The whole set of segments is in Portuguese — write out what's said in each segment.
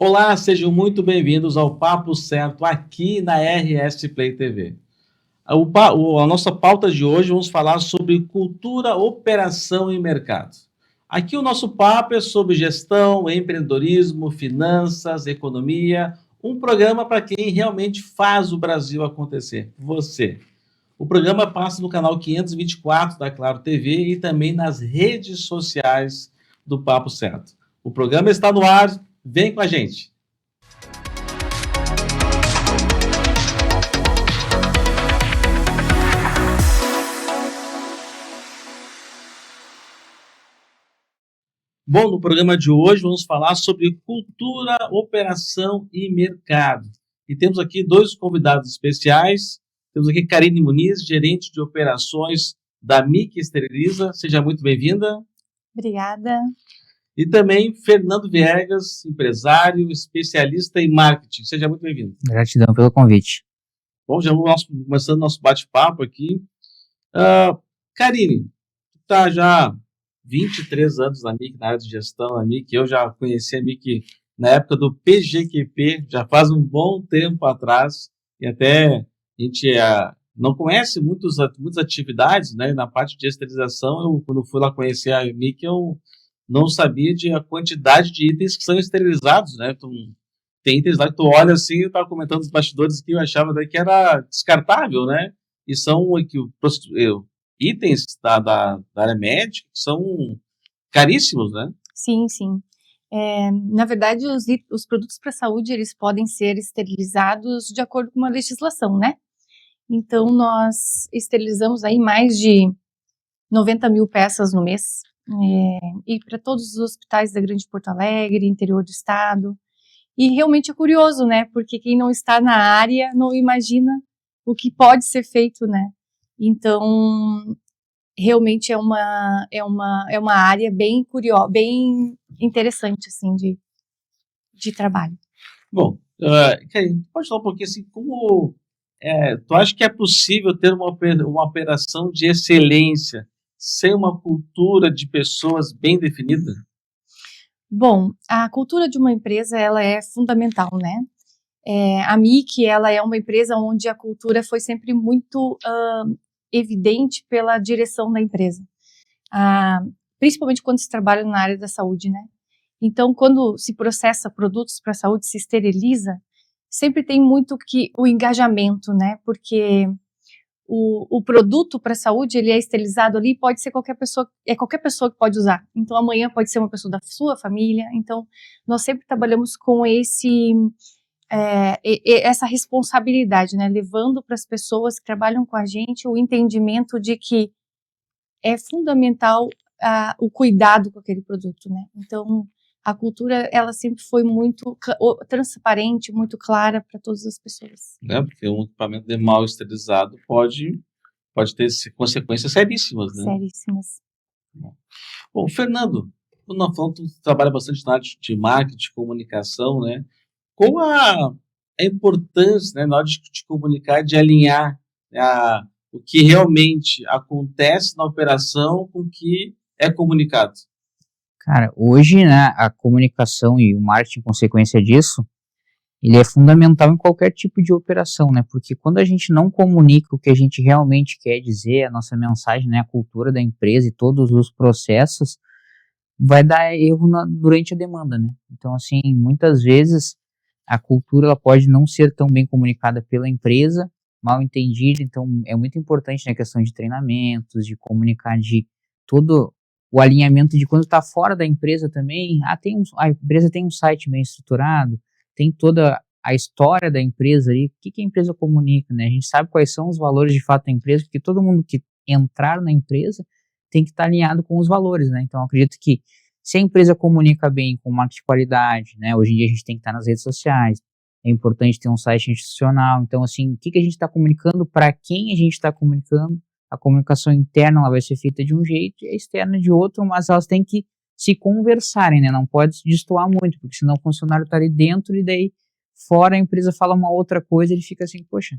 Olá, sejam muito bem-vindos ao Papo Certo aqui na RS Play TV. A nossa pauta de hoje vamos falar sobre cultura, operação e mercado. Aqui o nosso papo é sobre gestão, empreendedorismo, finanças, economia, um programa para quem realmente faz o Brasil acontecer, você. O programa passa no canal 524 da Claro TV e também nas redes sociais do Papo Certo. O programa está no ar, vem com a gente. Bom, no programa de hoje vamos falar sobre cultura, operação e mercado. E temos aqui dois convidados especiais. Temos aqui Karine Muniz, gerente de operações da MIC Esteriliza. Seja muito bem-vinda. Obrigada. E também Fernando Viegas, empresário, especialista em marketing. Seja muito bem-vindo. Gratidão pelo convite. Bom, já vamos começando nosso bate-papo aqui. Karine, tu está já 23 anos na MIC, na área de gestão da MIC. Eu já conheci a MIC na época do PGQP, já faz um bom tempo atrás, e até a gente não conhece muitas atividades, né? Na parte de esterilização, quando fui lá conhecer a MIC, eu não sabia a quantidade de itens que são esterilizados, né? Tem itens lá que tu olha assim, eu estava comentando os bastidores que eu achava que era descartável, né? E são itens da área médica que são caríssimos, né? Sim, sim. Na verdade, os produtos para a saúde, eles podem ser esterilizados de acordo com uma legislação, né? Então, nós esterilizamos aí mais de 90 mil peças no mês, e para todos os hospitais da Grande Porto Alegre, interior do estado. E realmente é curioso, né? Porque quem não está na área não imagina o que pode ser feito, né? Então, realmente é uma área bem curiosa, bem interessante, assim, de trabalho. Bom, Karine, pode falar um pouquinho assim, como tu acha que é possível ter uma operação de excelência sem uma cultura de pessoas bem definida? Bom, a cultura de uma empresa, ela é fundamental, né? A MIC, ela é uma empresa onde a cultura foi sempre muito evidente pela direção da empresa, principalmente quando se trabalha na área da saúde, né? Então, quando se processa produtos para a saúde, se esteriliza, sempre tem muito o engajamento, né? Porque o produto para a saúde, ele é esterilizado ali, pode ser qualquer pessoa que pode usar. Então, amanhã pode ser uma pessoa da sua família. Então, nós sempre trabalhamos com essa responsabilidade, né, levando para as pessoas que trabalham com a gente o entendimento de que é fundamental o cuidado com aquele produto, né. Então, a cultura, ela sempre foi muito transparente, muito clara para todas as pessoas. Porque um equipamento de mal esterilizado pode ter consequências seríssimas, né? Seríssimas. Bom, Fernando, nós falamos, tu trabalha bastante na área de marketing, de comunicação, né? Qual a importância, né, na hora de comunicar, de alinhar o que realmente acontece na operação com o que é comunicado? Cara, hoje, né, a comunicação e o marketing, consequência disso, ele é fundamental em qualquer tipo de operação, né? Porque quando a gente não comunica o que a gente realmente quer dizer, a nossa mensagem, né, a cultura da empresa e todos os processos, vai dar erro durante a demanda, né? Então, assim, muitas vezes a cultura ela pode não ser tão bem comunicada pela empresa, mal entendida. Então é muito importante na questão de treinamentos, de comunicar de todo o alinhamento de quando está fora da empresa também. A empresa tem um site bem estruturado, tem toda a história da empresa ali, o que a empresa comunica, né? A gente sabe quais são os valores de fato da empresa, porque todo mundo que entrar na empresa tem que estar alinhado com os valores, né? Então, eu acredito que se a empresa comunica bem com marketing de qualidade, né? Hoje em dia a gente tem que estar nas redes sociais, é importante ter um site institucional. Então, assim, o que a gente está comunicando, para quem a gente está comunicando, a comunicação interna ela vai ser feita de um jeito e a externa de outro, mas elas têm que se conversarem, né? Não pode se destoar muito, porque senão o funcionário está ali dentro e daí fora a empresa fala uma outra coisa e ele fica assim, poxa,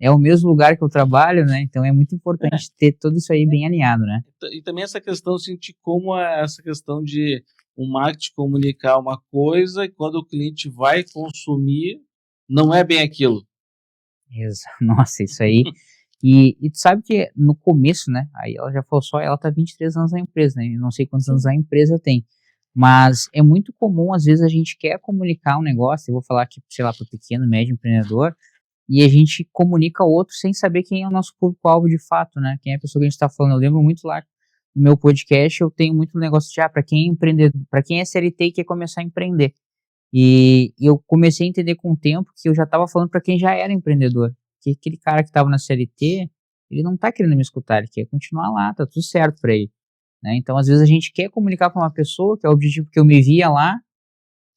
é o mesmo lugar que eu trabalho, né? Então é muito importante ter tudo isso aí bem alinhado, né? E também essa questão, assim, de como essa questão de o marketing comunicar uma coisa e quando o cliente vai consumir, não é bem aquilo. Nossa, isso aí. E tu sabe que no começo, né? Aí ela já falou só, ela tá 23 anos na empresa, né? Eu não sei quantos anos a empresa tem. Mas é muito comum, às vezes, a gente quer comunicar um negócio, eu vou falar aqui, sei lá, para o pequeno, médio empreendedor, e a gente comunica outro sem saber quem é o nosso público-alvo de fato, né? Quem é a pessoa que a gente está falando. Eu lembro muito lá no meu podcast, eu tenho muito negócio de, para quem é empreendedor, para quem é CLT e quer começar a empreender. E eu comecei a entender com o tempo que eu já estava falando para quem já era empreendedor. Que aquele cara que estava na CLT, ele não está querendo me escutar, ele quer continuar lá, tá tudo certo para ele. Né? Então, às vezes, a gente quer comunicar com uma pessoa, que é o objetivo que eu me via lá,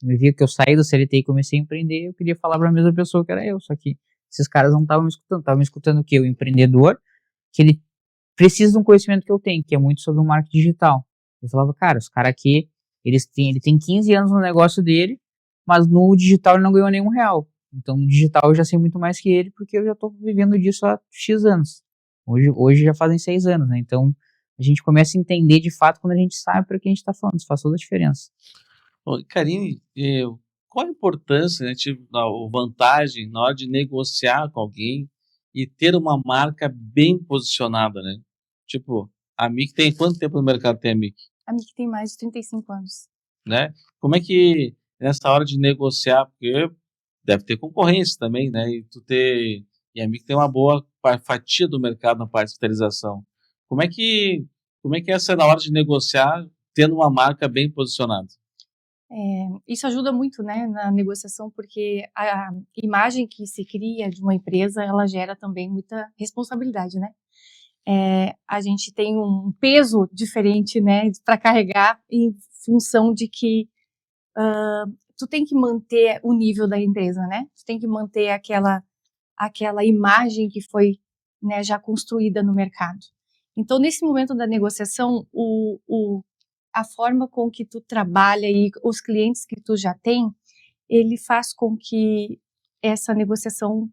eu me via que eu saí do CLT e comecei a empreender, eu queria falar para a mesma pessoa que era eu, só que esses caras não estavam me escutando o quê? O empreendedor, que ele precisa de um conhecimento que eu tenho, que é muito sobre o marketing digital. Eu falava, cara, os caras aqui, ele tem 15 anos no negócio dele, mas no digital ele não ganhou nenhum real. Então, no digital eu já sei muito mais que ele, porque eu já estou vivendo disso há X anos. Hoje já fazem 6 anos, né? Então, a gente começa a entender de fato quando a gente sabe para quem a gente está falando. Isso faz toda a diferença. Karine, qual a importância, né, a vantagem na hora de negociar com alguém e ter uma marca bem posicionada, né? Tipo, a MIC tem quanto tempo no mercado tem a MIC? A MIC tem mais de 35 anos. Né? Como é que nessa hora de negociar, porque deve ter concorrência também, né? E a MIC tem uma boa fatia do mercado na parte de fiscalização. Como é que essa na hora de negociar, tendo uma marca bem posicionada? Isso ajuda muito, né, na negociação, porque a imagem que se cria de uma empresa, ela gera também muita responsabilidade, né? A gente tem um peso diferente, né, para carregar em função de que tu tem que manter o nível da empresa, né? Tu tem que manter aquela imagem que foi, né, já construída no mercado. Então, nesse momento da negociação, a forma com que tu trabalha e os clientes que tu já tem, ele faz com que essa negociação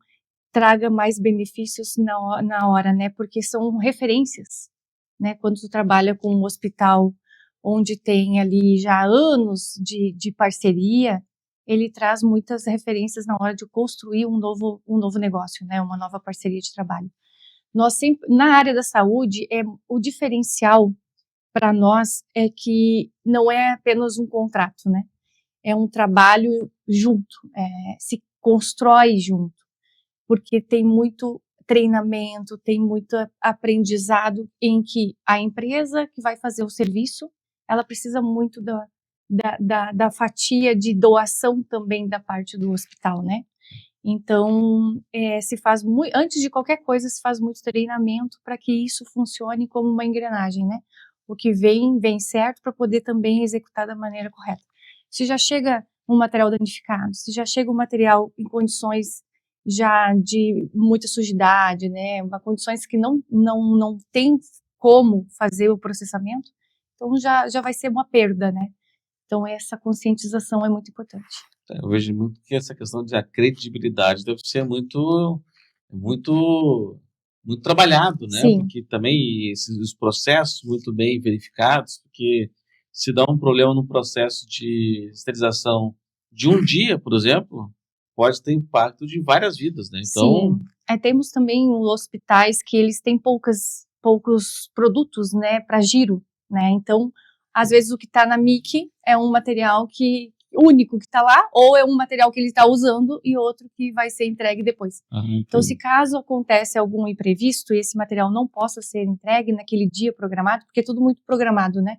traga mais benefícios na hora, né? Porque são referências, né? Quando tu trabalha com um hospital onde tem ali já anos de parceria, ele traz muitas referências na hora de construir um novo negócio, né? Uma nova parceria de trabalho. Nós sempre, na área da saúde, o diferencial para nós é que não é apenas um contrato, né? É um trabalho junto, se constrói junto, porque tem muito treinamento, tem muito aprendizado em que a empresa que vai fazer o serviço, ela precisa muito da fatia de doação também da parte do hospital, né? Então, se faz muito, antes de qualquer coisa, se faz muito treinamento para que isso funcione como uma engrenagem, né? O que vem certo para poder também executar da maneira correta. Se já chega um material danificado, se já chega um material em condições já de muita sujidade, né, condições que não tem como fazer o processamento, então já vai ser uma perda, né? Então essa conscientização é muito importante. Eu vejo muito que essa questão de a credibilidade deve ser muito trabalhado, né? Sim. Porque também os processos muito bem verificados, porque se dá um problema no processo de esterilização de um dia, por exemplo, pode ter impacto de várias vidas, né? Então, sim. Temos também hospitais que eles têm poucos produtos, né, para giro, né? Então, às vezes o que está na MIC é um material único que está lá, ou é um material que ele está usando e outro que vai ser entregue depois. Então, se caso acontece algum imprevisto e esse material não possa ser entregue naquele dia programado, porque é tudo muito programado, né?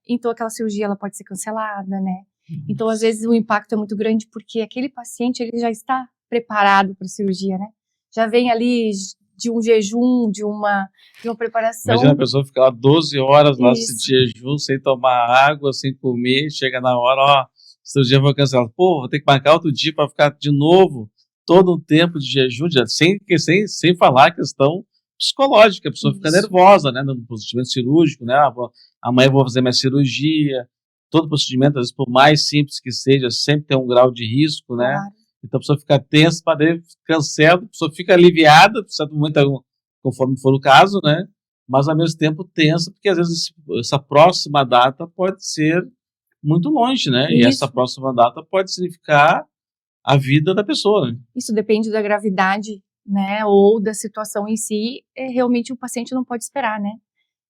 Então, aquela cirurgia ela pode ser cancelada, né? Então, às vezes, o impacto é muito grande porque aquele paciente ele já está preparado para a cirurgia, né? Já vem ali de um jejum, de uma preparação. Imagina a pessoa ficar lá 12 horas lá de jejum, sem tomar água, sem comer, chega na hora, ó, cirurgia foi cancelada. Pô, vou ter que marcar outro dia para ficar de novo todo um tempo de jejum, sem falar a questão psicológica, a pessoa fica nervosa, né, no procedimento cirúrgico, né, amanhã eu vou fazer minha cirurgia, todo procedimento, às vezes, por mais simples que seja, sempre tem um grau de risco, né? Claro. Então a pessoa fica tensa, cancela, a pessoa fica aliviada, certo momento, conforme for o caso, né? mas ao mesmo tempo tensa, porque às vezes essa próxima data pode ser muito longe, né? E essa Isso. próxima data pode significar a vida da pessoa, né? Isso depende da gravidade, né, ou da situação em si, realmente o paciente não pode esperar, né?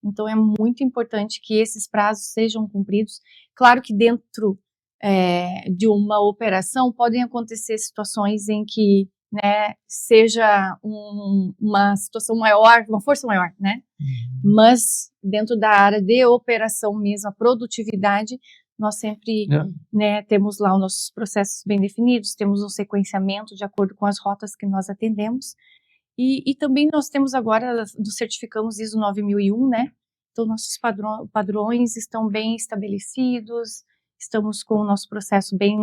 Então é muito importante que esses prazos sejam cumpridos. Claro que dentro de uma operação podem acontecer situações em que, né, seja uma situação maior, uma força maior, né? Mas dentro da área de operação mesmo, a produtividade, nós sempre, né, temos lá os nossos processos bem definidos, temos um sequenciamento de acordo com as rotas que nós atendemos, e também nós temos agora, nos certificamos ISO 9001, né, então nossos padrões estão bem estabelecidos, estamos com o nosso processo bem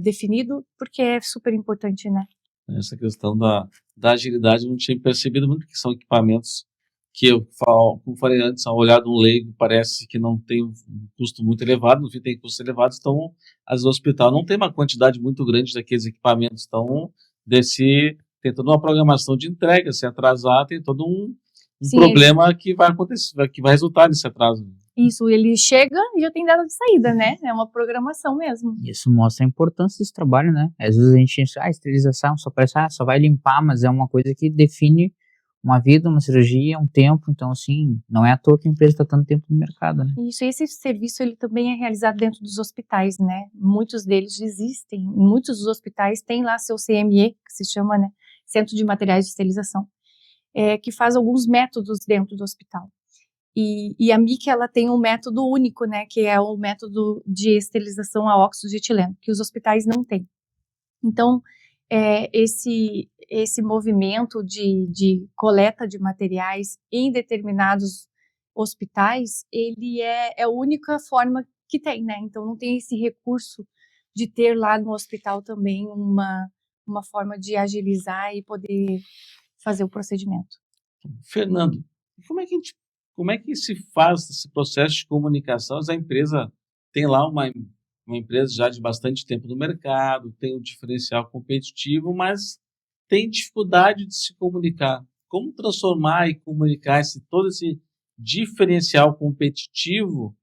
definido, porque é super importante, né. Essa questão da agilidade eu não tinha percebido muito, que são equipamentos que eu falo, como falei antes, ao olhar de um leigo, parece que não tem um custo muito elevado, no fim tem custos elevados, então, às vezes o hospital não tem uma quantidade muito grande daqueles equipamentos, então, tem toda uma programação de entrega, se atrasar, tem todo um Sim, problema que vai acontecer, que vai resultar nesse atraso. Isso, ele chega e já tem data de saída, né? É uma programação mesmo. Isso mostra a importância desse trabalho, né? Às vezes a gente acha, esterilização, só parece, só vai limpar, mas é uma coisa que define uma vida, uma cirurgia, um tempo. Então, assim, não é à toa que a empresa está tanto tempo no mercado, né? Isso, esse serviço ele também é realizado dentro dos hospitais, né? Muitos deles existem, muitos dos hospitais têm lá seu CME, que se chama, né? Centro de Materiais de Esterilização, que faz alguns métodos dentro do hospital. E a MIC, ela tem um método único, né? Que é o método de esterilização a óxido de etileno, que os hospitais não têm. Então, esse movimento de coleta de materiais em determinados hospitais, ele é a única forma que tem, né? Então, não tem esse recurso de ter lá no hospital também uma forma de agilizar e poder fazer o procedimento. Fernando, como é que se faz esse processo de comunicação? A empresa tem lá uma empresa já de bastante tempo no mercado, tem um diferencial competitivo, mas tem dificuldade de se comunicar. Como transformar e comunicar todo esse diferencial competitivo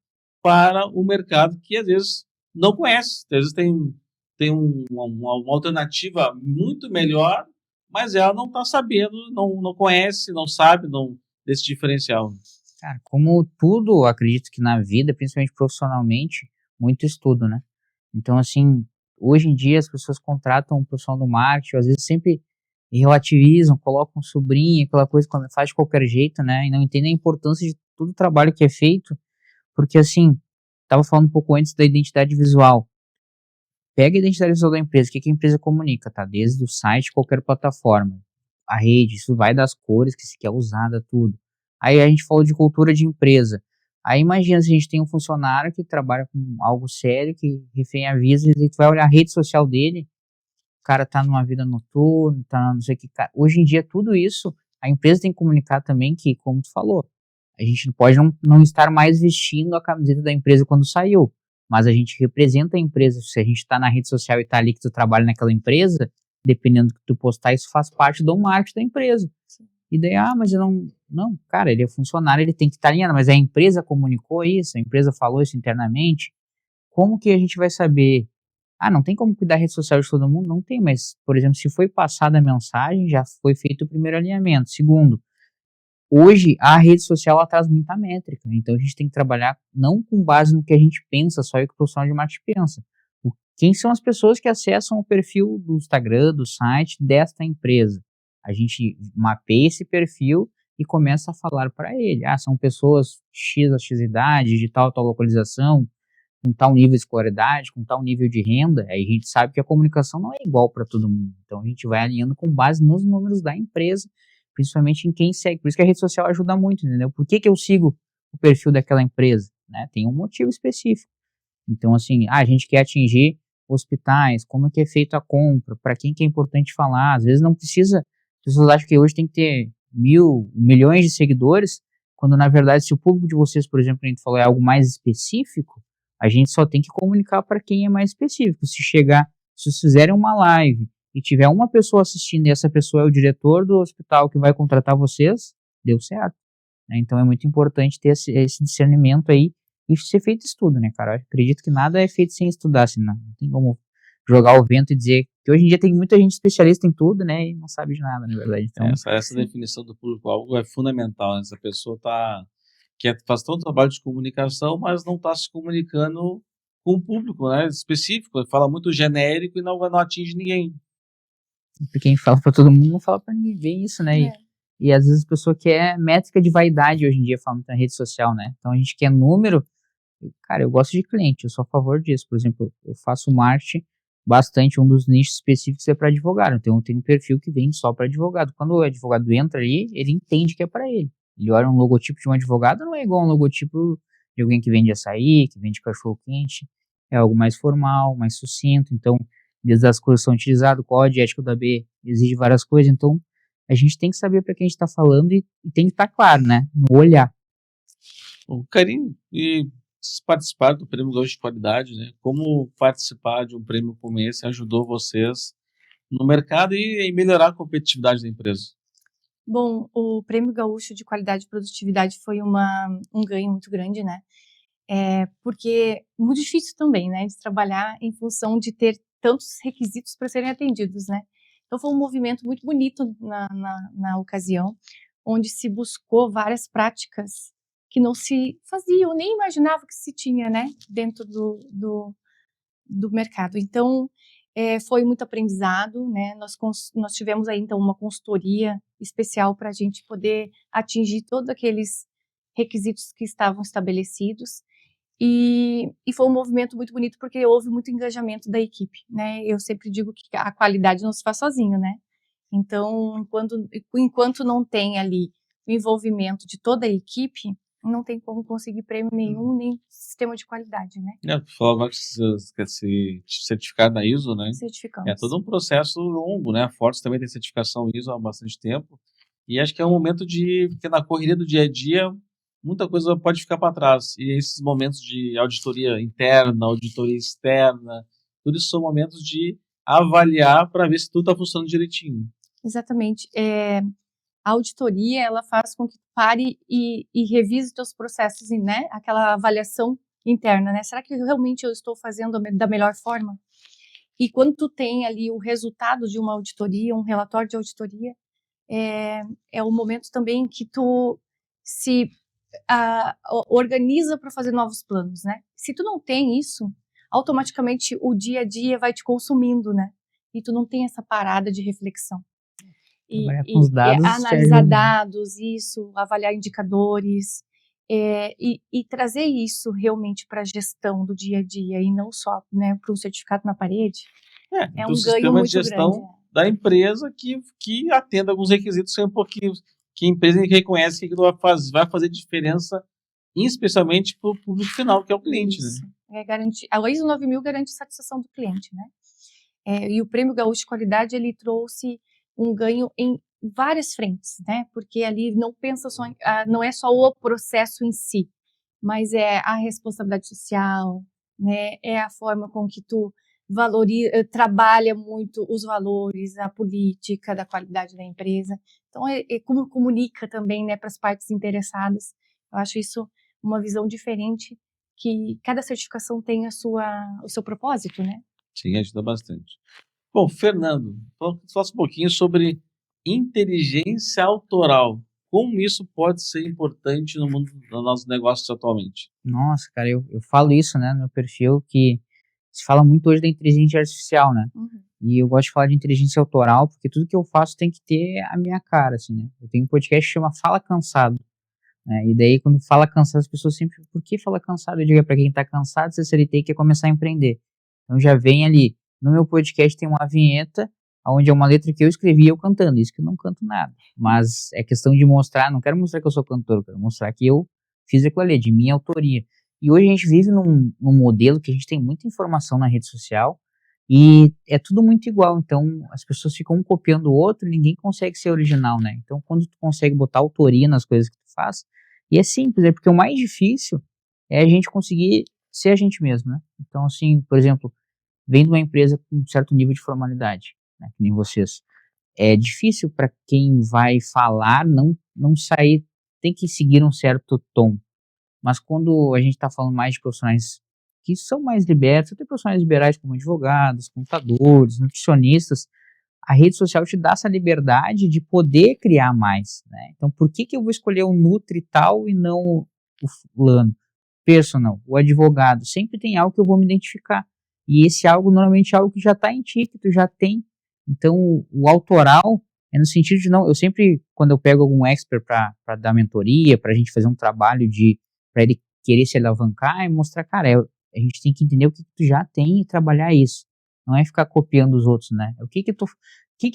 para o mercado que às vezes não conhece, às vezes tem uma alternativa muito melhor, mas ela não está sabendo, não conhece, não sabe desse diferencial. Cara, como tudo, acredito que na vida, principalmente profissionalmente, muito estudo, né? Então, assim, hoje em dia as pessoas contratam um profissional do marketing, às vezes sempre relativizam, colocam sobrinha, aquela coisa que faz de qualquer jeito, né? E não entendem a importância de todo o trabalho que é feito, porque, assim, estava falando um pouco antes da identidade visual. Pega a identidade visual da empresa, o que a empresa comunica, tá? Desde o site, qualquer plataforma, a rede, isso vai das cores que se quer usada, tudo. Aí a gente falou de cultura de empresa. Aí imagina se a gente tem um funcionário que trabalha com algo sério, que refém avisa, e tu vai olhar a rede social dele, o cara tá numa vida noturna, tá não sei o que. Hoje em dia, tudo isso, a empresa tem que comunicar também que, como tu falou, a gente pode não estar mais vestindo a camiseta da empresa quando saiu, mas a gente representa a empresa. Se a gente tá na rede social e tá ali que tu trabalha naquela empresa, dependendo do que tu postar, isso faz parte do marketing da empresa. E daí, mas eu não, cara, ele é funcionário, ele tem que estar alinhado, mas a empresa comunicou isso, a empresa falou isso internamente, como que a gente vai saber? Não tem como cuidar da rede social de todo mundo? Não tem, mas, por exemplo, se foi passada a mensagem, já foi feito o primeiro alinhamento. Segundo, hoje a rede social ela traz muita métrica, então a gente tem que trabalhar não com base no que a gente pensa, só o que o profissional de marketing pensa. Quem são as pessoas que acessam o perfil do Instagram, do site desta empresa? A gente mapeia esse perfil e começa a falar para ele. São pessoas X a X idade, de tal localização, com tal nível de escolaridade, com tal nível de renda. Aí a gente sabe que a comunicação não é igual para todo mundo. Então a gente vai alinhando com base nos números da empresa, principalmente em quem segue. Por isso que a rede social ajuda muito, entendeu? Por que eu sigo o perfil daquela empresa? Né? Tem um motivo específico. Então, assim, a gente quer atingir hospitais, como é que é feita a compra, para quem que é importante falar. Às vezes não precisa. As pessoas acham que hoje tem que ter milhões de seguidores, quando na verdade, se o público de vocês, por exemplo, a gente falou, é algo mais específico, a gente só tem que comunicar para quem é mais específico. Se vocês fizerem uma live e tiver uma pessoa assistindo e essa pessoa é o diretor do hospital que vai contratar vocês, deu certo. né? Então é muito importante ter esse discernimento aí e ser feito estudo, né, cara? Eu acredito que nada é feito sem estudar, assim, não tem como jogar o vento e dizer que hoje em dia tem muita gente especialista em tudo, né, e não sabe de nada, na verdade. Então, Essa definição do público-alvo é fundamental, né? Essa pessoa faz todo o trabalho de comunicação, mas não está se comunicando com o público, né, específico. Ele fala muito genérico e não atinge ninguém. quem fala pra todo mundo não fala pra ninguém ver isso, né? É. E às vezes a pessoa quer métrica de vaidade hoje em dia, falando na rede social, né? Então a gente quer número. Cara, eu gosto de cliente, eu sou a favor disso. Por exemplo, eu faço marketing bastante, um dos nichos específicos é para advogado. Então eu tenho um perfil que vem só para advogado. Quando o advogado entra ali, ele entende que é para ele. Ele olha um logotipo de um advogado, não é igual um logotipo de alguém que vende açaí, que vende cachorro-quente. É algo mais formal, mais sucinto. Então, desde as cores são utilizadas, o código ético da B exige várias coisas. Então, a gente tem que saber para quem a gente está falando e tem que estar claro, né? No olhar. O Karine, e participar do Prêmio Gaúcho de Qualidade, né? Como participar de um prêmio como esse ajudou vocês no mercado e em melhorar a competitividade da empresa? Bom, o Prêmio Gaúcho de Qualidade e Produtividade foi um ganho muito grande, né? Porque muito difícil também, né? De trabalhar em função de ter tantos requisitos para serem atendidos, né? Então foi um movimento muito bonito na ocasião, onde se buscou várias práticas que não se faziam, nem imaginava que se tinha, né? Dentro do mercado. Então, foi muito aprendizado, né? Nós tivemos aí, então, uma consultoria especial para a gente poder atingir todos aqueles requisitos que estavam estabelecidos. E foi um movimento muito bonito porque houve muito engajamento da equipe, né? Eu sempre digo que a qualidade não se faz sozinho, né? Então, enquanto não tem ali o envolvimento de toda a equipe, não tem como conseguir prêmio nenhum, nem sistema de qualidade, né? Falou agora que você quer se certificar na ISO, né? É Certificamos. todo um processo longo, né? A Fortes também tem certificação ISO há bastante tempo. E acho que é um momento porque na correria do dia a dia, muita coisa pode ficar para trás. E esses momentos de auditoria interna, auditoria externa, tudo isso são momentos de avaliar para ver se tudo está funcionando direitinho. Exatamente. A auditoria, ela faz com que tu pare e revise teus processos, né? Aquela avaliação interna, né? Será que realmente eu estou fazendo da melhor forma? E quando tu tem ali o resultado de uma auditoria, um relatório de auditoria, é o momento também que tu se organiza para fazer novos planos, né? Se tu não tem isso, automaticamente o dia a dia vai te consumindo, né? E tu não tem essa parada de reflexão. Trabalhar com os dados Analisar dados, isso, avaliar indicadores, e trazer isso realmente para a gestão do dia a dia e não só, né, para um certificado na parede, é um ganho muito sistema de gestão grande. da empresa que atenda alguns requisitos que a empresa reconhece que aquilo vai fazer diferença, especialmente para o público final, que é o cliente, Isso. né? A ISO 9000 garante satisfação do cliente, né? E o Prêmio Gaúcho de Qualidade, ele trouxe um ganho em várias frentes, né? Porque ali não é só o processo em si, mas é a responsabilidade social, né? É a forma com que tu trabalha muito os valores, a política da qualidade da empresa. Então, como comunica também, né, para as partes interessadas. Eu acho isso uma visão diferente, que cada certificação tem o seu propósito, né? Sim, ajuda bastante. Bom, Fernando, fala um pouquinho sobre inteligência autoral. Como isso pode ser importante no mundo dos nossos negócios atualmente? Nossa, cara, eu falo isso, né, no meu perfil, que se fala muito hoje da inteligência artificial, né? Uhum. E eu gosto de falar de inteligência autoral, porque tudo que eu faço tem que ter a minha cara, assim, né? Eu tenho um podcast que chama Fala Cansado, né? E daí, quando fala cansado, as pessoas sempre, por que fala cansado? Eu digo, para quem tá cansado, CLT quer começar a empreender. Então já vem ali, no meu podcast tem uma vinheta, onde é uma letra que eu escrevi e eu cantando, isso que eu não canto nada. Mas é questão de mostrar, não quero mostrar que eu sou cantor, eu quero mostrar que eu fiz aquilo ali, de minha autoria. E hoje a gente vive num modelo que a gente tem muita informação na rede social e é tudo muito igual, então as pessoas ficam um copiando o outro, ninguém consegue ser original, né? Então quando tu consegue botar autoria nas coisas que tu faz, e é simples, porque o mais difícil é a gente conseguir ser a gente mesmo, né? Então assim, por exemplo, vem de uma empresa com um certo nível de formalidade, né, que nem vocês, é difícil para quem vai falar não sair tem que seguir um certo tom. Mas quando a gente está falando mais de profissionais que são mais libertos, tem profissionais liberais como advogados, contadores, nutricionistas, a rede social te dá essa liberdade de poder criar mais, né? Então, por que eu vou escolher o Nutri tal e não o fulano? Personal, o advogado, sempre tem algo que eu vou me identificar. E esse algo, normalmente, é algo que já está em ti, que tu já tem. Então, o autoral é no sentido de não... Eu sempre, quando eu pego algum expert para dar mentoria, para a gente fazer um trabalho para ele querer se alavancar e mostrar, cara, a gente tem que entender o que tu já tem e trabalhar isso. Não é ficar copiando os outros, né? O que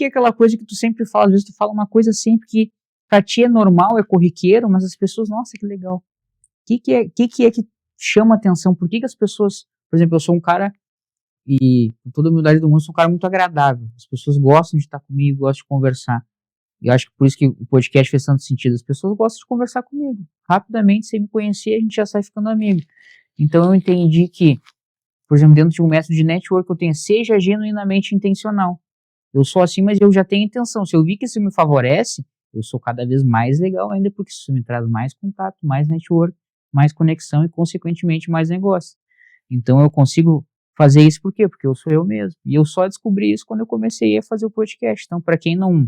é aquela coisa que tu sempre fala? Às vezes tu fala uma coisa sempre que pra ti é normal, é corriqueiro, mas as pessoas, nossa, que legal. O que é que chama atenção? Por que as pessoas... Por exemplo, eu sou um cara, e com toda a humildade do mundo, sou um cara muito agradável. As pessoas gostam de estar comigo, gostam de conversar. E eu acho que por isso que o podcast fez tanto sentido. As pessoas gostam de conversar comigo. Rapidamente, sem me conhecer, a gente já sai ficando amigo. Então eu entendi que, por exemplo, dentro de um método de network, eu tenho seja genuinamente intencional. Eu sou assim, mas eu já tenho intenção. Se eu vi que isso me favorece, eu sou cada vez mais legal ainda, porque isso me traz mais contato, mais network, mais conexão e, consequentemente, mais negócio. Então eu consigo fazer isso por quê? Porque eu sou eu mesmo. E eu só descobri isso quando eu comecei a fazer o podcast. Então, para quem não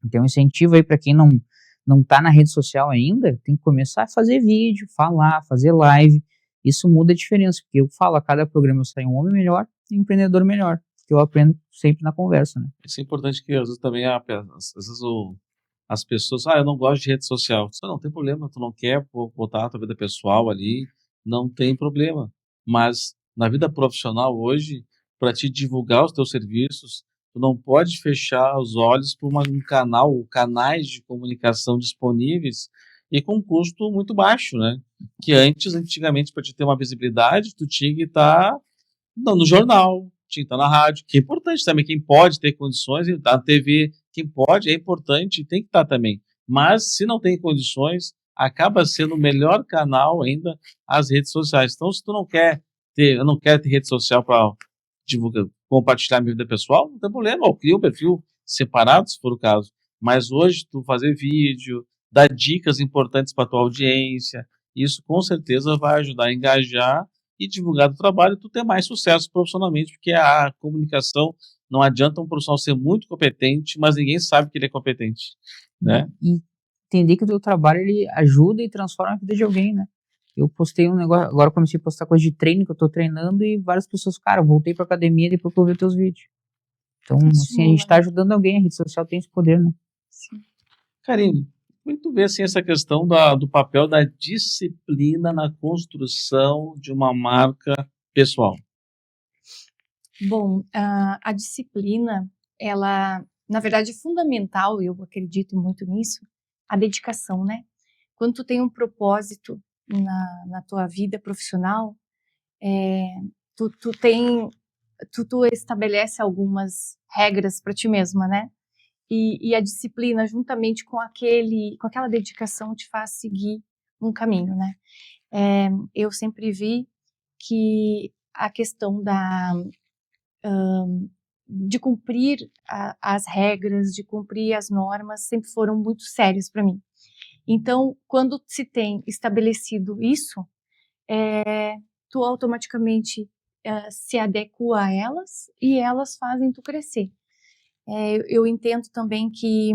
tem um incentivo aí, para quem não tá na rede social ainda, tem que começar a fazer vídeo, falar, fazer live. Isso muda a diferença, porque eu falo, a cada programa eu saio um homem melhor e um empreendedor melhor, porque eu aprendo sempre na conversa, né? Isso é importante, que às vezes também, às vezes as pessoas, eu não gosto de rede social. Não tem problema, tu não quer botar a tua vida pessoal ali, não tem problema. Mas na vida profissional hoje, para te divulgar os teus serviços, tu não pode fechar os olhos por um canal, ou canais de comunicação disponíveis e com custo muito baixo, né? Que antigamente, para te ter uma visibilidade, tu tinha que estar no jornal, tinha que estar na rádio, que é importante também. Quem pode ter condições, estar na TV, quem pode, é importante, tem que estar também. Mas se não tem condições, acaba sendo o melhor canal ainda as redes sociais. Então, se tu não quer ter, eu não quero ter rede social para divulgar, compartilhar minha vida pessoal, não tem problema, eu crio um perfil separado, se for o caso. Mas hoje, tu fazer vídeo, dar dicas importantes para tua audiência, isso com certeza vai ajudar a engajar e divulgar o trabalho, tu ter mais sucesso profissionalmente, porque a comunicação, não adianta um profissional ser muito competente, mas ninguém sabe que ele é competente, né? E entender que o teu trabalho, ele ajuda e transforma a vida de alguém, né? Eu postei um negócio, agora eu comecei a postar coisa de treino que eu tô treinando e várias pessoas, cara, eu voltei pra academia depois que eu vi teus vídeos. Então, assim, a gente tá ajudando alguém, a rede social tem esse poder, né? Sim. Karine, como é que tu vê assim, essa questão do papel da disciplina na construção de uma marca pessoal? Bom, a disciplina, ela, na verdade, é fundamental, eu acredito muito nisso, a dedicação, né? Quando tu tem um propósito na tua vida profissional, tu estabelece algumas regras para ti mesma, né? E a disciplina, juntamente com aquela dedicação, te faz seguir um caminho, né? Eu sempre vi que a questão de cumprir as regras, de cumprir as normas, sempre foram muito sérias para mim. Então, quando se tem estabelecido isso, tu automaticamente se adequa a elas e elas fazem tu crescer. Eu entendo também que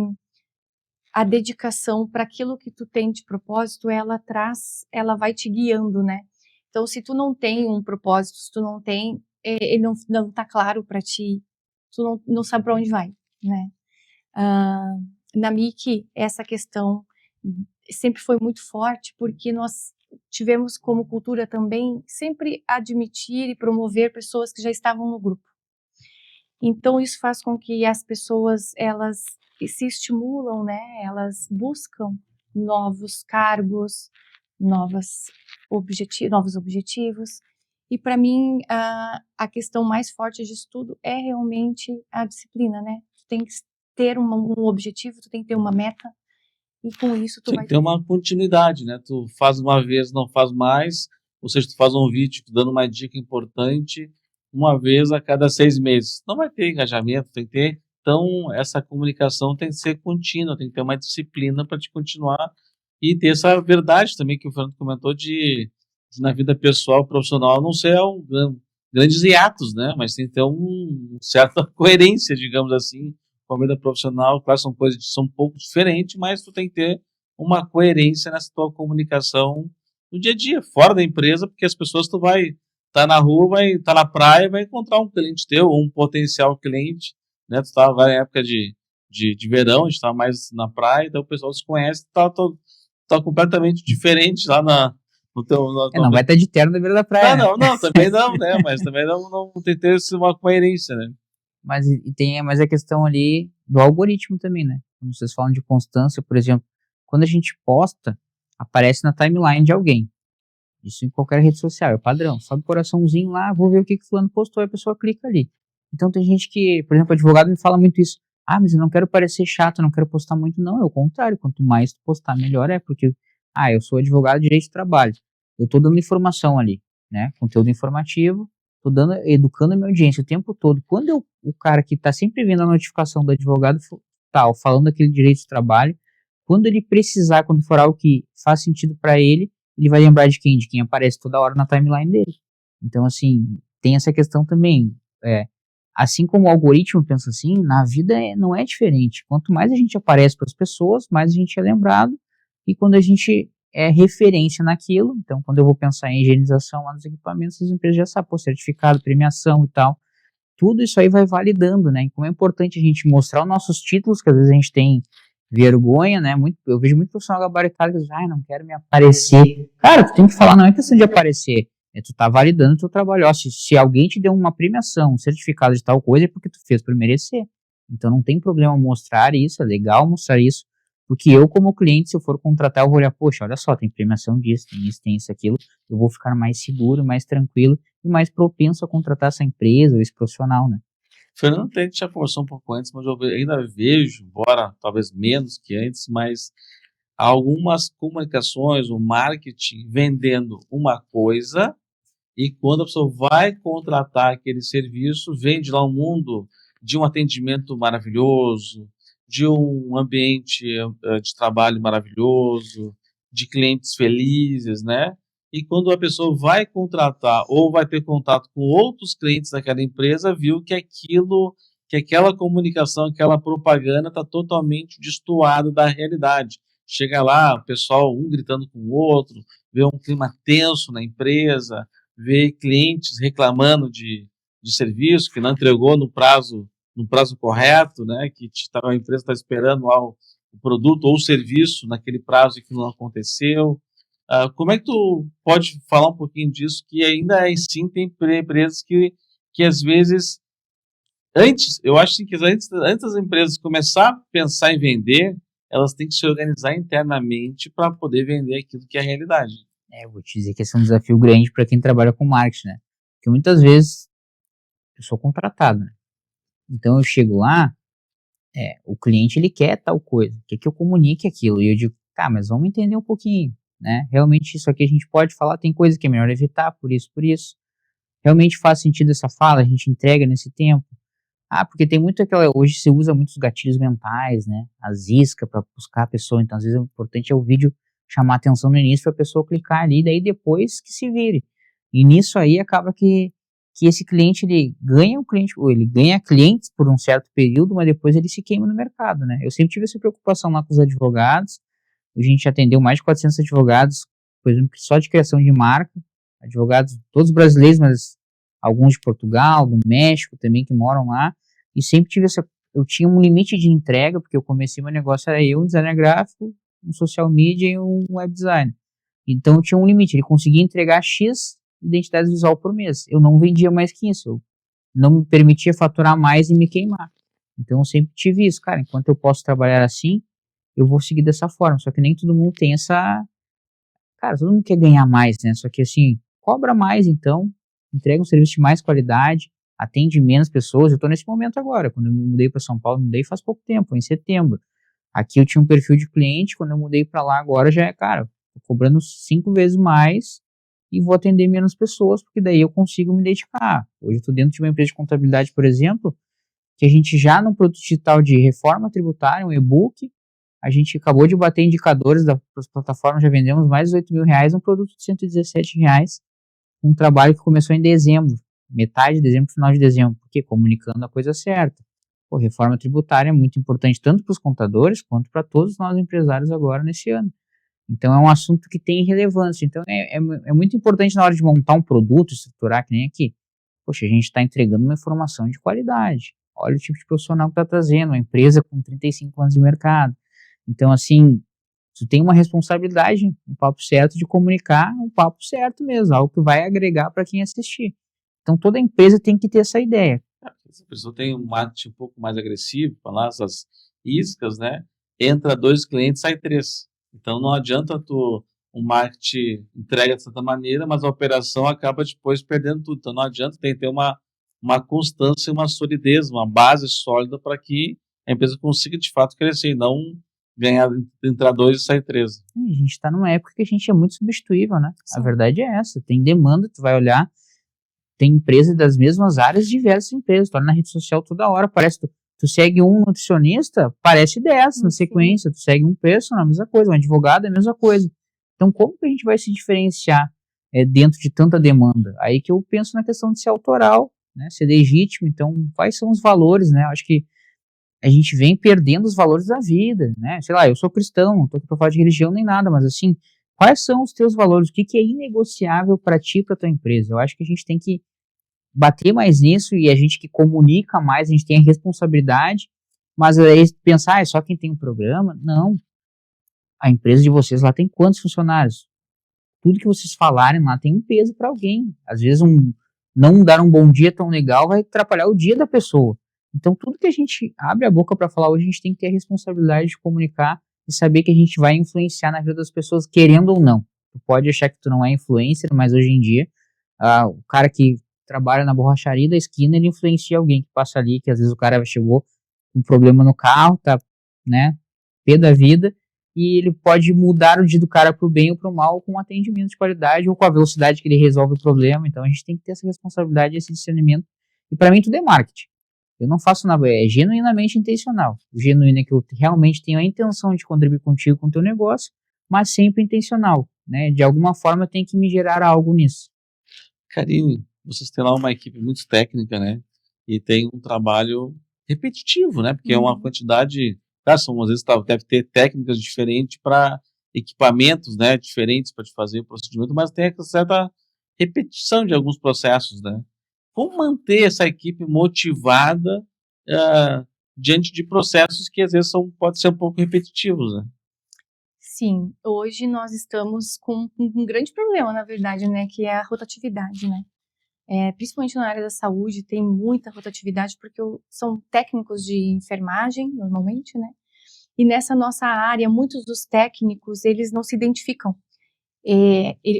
a dedicação para aquilo que tu tem de propósito, ela vai te guiando, né? Então, se tu não tem um propósito, se tu não tem, ele não tá claro para ti, tu não sabe para onde vai, né? Na MIC, essa questão sempre foi muito forte, porque nós tivemos como cultura também sempre admitir e promover pessoas que já estavam no grupo. Então, isso faz com que as pessoas, elas se estimulam, né? Elas buscam novos cargos, novos objetivos. E para mim, a questão mais forte disso tudo é realmente a disciplina, né? Tu tem que ter um objetivo, tu tem que ter uma meta, e com isso tu Tem vai... que ter uma continuidade, né? Tu faz uma vez, não faz mais, ou seja, tu faz um vídeo dando uma dica importante uma vez a cada 6 meses. Não vai ter engajamento, tem que ter. Então, essa comunicação tem que ser contínua, tem que ter uma disciplina para te continuar E ter essa verdade também que o Fernando comentou de na vida pessoal, profissional, não ser grandes hiatos, né? Mas tem que ter certa coerência, digamos assim, com a vida profissional. Claro, são coisas que são um pouco diferentes, mas tu tem que ter uma coerência nessa tua comunicação no dia a dia, fora da empresa, porque as pessoas tu vai estar na rua, vai estar na praia, vai encontrar um cliente teu ou um potencial cliente, né? Tu vai na época de verão, a gente tá mais na praia, então o pessoal se conhece, tá completamente diferente lá no teu. Não vai estar de terno na beira da praia, né? Não, também não, né? Mas também não tem que ter uma coerência, né? Mas tem mais a questão ali do algoritmo também, né? Quando vocês falam de constância, por exemplo, quando a gente posta, aparece na timeline de alguém. Isso em qualquer rede social, é padrão. Sobe o coraçãozinho lá, vou ver o que o fulano postou, e a pessoa clica ali. Então tem gente que, por exemplo, advogado me fala muito isso. Ah, mas eu não quero parecer chato, eu não quero postar muito. Não, é o contrário. Quanto mais tu postar, melhor é. Porque, eu sou advogado de direito de trabalho. Eu tô dando informação ali, né? Conteúdo informativo, tô educando a minha audiência o tempo todo. Quando o cara que tá sempre vendo a notificação do advogado tal, falando daquele direito de trabalho, quando ele precisar, quando for algo que faz sentido para ele vai lembrar de quem? De quem aparece toda hora na timeline dele. Então, assim, tem essa questão também. Assim como o algoritmo pensa assim, na vida não é diferente. Quanto mais a gente aparece para as pessoas, mais a gente é lembrado. E quando a gente é referência naquilo, então quando eu vou pensar em higienização lá nos equipamentos, as empresas já sabem, certificado, premiação e tal. Tudo isso aí vai validando, né? E como é importante a gente mostrar os nossos títulos, que às vezes a gente tem vergonha, né? Eu vejo muito profissional gabaritado que diz, não quero me aparecer. Cara, tu tem que falar, não é questão de aparecer, tu tá validando o teu trabalho. Ó, se alguém te deu uma premiação, um certificado de tal coisa, é porque tu fez por merecer. Então não tem problema mostrar isso, é legal mostrar isso, porque eu como cliente, se eu for contratar, eu vou olhar, poxa, olha só, tem premiação disso, tem isso, aquilo, eu vou ficar mais seguro, mais tranquilo e mais propenso a contratar essa empresa ou esse profissional, né? Fernando, a gente já conversou um pouco antes, mas eu ainda vejo, embora talvez menos que antes, mas algumas comunicações, o marketing vendendo uma coisa e quando a pessoa vai contratar aquele serviço, vende lá um mundo de um atendimento maravilhoso, de um ambiente de trabalho maravilhoso, de clientes felizes, né? E quando a pessoa vai contratar ou vai ter contato com outros clientes daquela empresa, viu que aquela comunicação, aquela propaganda está totalmente destoada da realidade. Chega lá, o pessoal um gritando com o outro, vê um clima tenso na empresa, vê clientes reclamando de serviço que não entregou no prazo correto, né? Que a empresa está esperando lá o produto ou o serviço naquele prazo e que não aconteceu. Como é que tu pode falar um pouquinho disso, que ainda sim tem empresas que às vezes, eu acho assim, que antes das empresas começar a pensar em vender, elas têm que se organizar internamente para poder vender aquilo que é a realidade. Eu vou te dizer que esse é um desafio grande para quem trabalha com marketing, né? Porque muitas vezes eu sou contratado, né? Então eu chego lá, o cliente ele quer tal coisa, quer que eu comunique aquilo, e eu digo, tá, mas vamos entender um pouquinho, né? Realmente isso aqui a gente pode falar, tem coisa que é melhor evitar, por isso. Realmente faz sentido essa fala, a gente entrega nesse tempo. Porque tem muito hoje se usa muitos gatilhos mentais, né? As iscas para buscar a pessoa, então às vezes o importante é o vídeo chamar atenção no início para a pessoa clicar ali, daí depois que se vire. E nisso aí acaba que esse cliente ele ganha ou ele ganha clientes por um certo período, mas depois ele se queima no mercado, né? Eu sempre tive essa preocupação lá com os advogados. A gente atendeu mais de 400 advogados, por exemplo, só de criação de marca, advogados todos brasileiros, mas alguns de Portugal, do México também que moram lá, e sempre eu tinha um limite de entrega, porque eu comecei meu negócio, era eu, um designer gráfico, um social media e um web designer. Então eu tinha um limite, ele conseguia entregar X identidade visual por mês. Eu não vendia mais que isso, eu não me permitia faturar mais e me queimar. Então eu sempre tive isso, cara, enquanto eu posso trabalhar assim, eu vou seguir dessa forma, só que nem todo mundo tem essa... Cara, todo mundo quer ganhar mais, né, só que assim, cobra mais então, entrega um serviço de mais qualidade, atende menos pessoas. Eu estou nesse momento agora, quando eu me mudei para São Paulo, mudei faz pouco tempo, em setembro. Aqui eu tinha um perfil de cliente, quando eu mudei para lá agora já tô cobrando 5 vezes mais e vou atender menos pessoas, porque daí eu consigo me dedicar. Hoje eu estou dentro de uma empresa de contabilidade, por exemplo, que a gente já no produto digital de reforma tributária, um e-book, A gente acabou de bater indicadores das plataformas, já vendemos mais de R$8.000, um produto de R$117, um trabalho que começou em dezembro, metade de dezembro, final de dezembro, porque comunicando a coisa certa. Pô, reforma tributária é muito importante tanto para os contadores quanto para todos nós empresários agora nesse ano. Então é um assunto que tem relevância. Então é muito importante na hora de montar um produto, estruturar, que nem aqui. Poxa, a gente está entregando uma informação de qualidade. Olha o tipo de profissional que está trazendo, uma empresa com 35 anos de mercado. Então, assim, tu tem uma responsabilidade, um papo certo de comunicar, um papo certo mesmo, algo que vai agregar para quem assistir. Então toda empresa tem que ter essa ideia. Se a pessoa tem um marketing um pouco mais agressivo, falar essas iscas, né? Entra 2 clientes, sai 3. Então não adianta um marketing entrega de certa maneira, mas a operação acaba depois perdendo tudo. Então não adianta, tem que ter uma constância, uma solidez, uma base sólida para que a empresa consiga de fato crescer e não ganhar, entrar 2 e sair 3. A gente está numa época que a gente é muito substituível, né? Sim. A verdade é essa, tem demanda, tu vai olhar, tem empresas das mesmas áreas, diversas empresas, tu olha na rede social toda hora, parece tu segue um nutricionista, parece 10 na sequência, tu segue um personal, a mesma coisa, um advogado, a mesma coisa. Então como que a gente vai se diferenciar dentro de tanta demanda? Aí que eu penso na questão de ser autoral, né, ser legítimo. Então quais são os valores, né? Eu acho que a gente vem perdendo os valores da vida, né? Sei lá, eu sou cristão, não tô aqui pra falar de religião nem nada, mas assim, quais são os teus valores? O que é inegociável para ti e para tua empresa? Eu acho que a gente tem que bater mais nisso, e a gente que comunica mais, a gente tem a responsabilidade, mas aí pensar, é só quem tem um programa? Não. A empresa de vocês lá tem quantos funcionários? Tudo que vocês falarem lá tem um peso para alguém. Às vezes não dar um bom dia tão legal vai atrapalhar o dia da pessoa. Então tudo que a gente abre a boca para falar hoje, a gente tem que ter a responsabilidade de comunicar e saber que a gente vai influenciar na vida das pessoas, querendo ou não. Tu pode achar que tu não é influencer, mas hoje em dia, o cara que trabalha na borracharia da esquina, ele influencia alguém que passa ali, que às vezes o cara chegou com um problema no carro, tá, né, pé da vida, e ele pode mudar o dia do cara pro bem ou pro mal com um atendimento de qualidade ou com a velocidade que ele resolve o problema. Então a gente tem que ter essa responsabilidade, esse discernimento, e para mim tudo é marketing. Eu não faço nada, é genuinamente intencional. O genuíno é que eu realmente tenho a intenção de contribuir contigo com o teu negócio, mas sempre intencional, né, de alguma forma tem que me gerar algo nisso. Karine, vocês têm lá uma equipe muito técnica, né? E tem um trabalho repetitivo, né? Porque é uma quantidade. Às vezes deve ter técnicas diferentes para equipamentos, né? Diferentes para te fazer o procedimento, mas tem essa certa repetição de alguns processos, né? Como manter essa equipe motivada diante de processos que às vezes podem ser um pouco repetitivos, né? Sim, hoje nós estamos com um grande problema, na verdade, né, que é a rotatividade, né? Principalmente na área da saúde, tem muita rotatividade, porque são técnicos de enfermagem, normalmente, né? E nessa nossa área, muitos dos técnicos, eles não se identificam.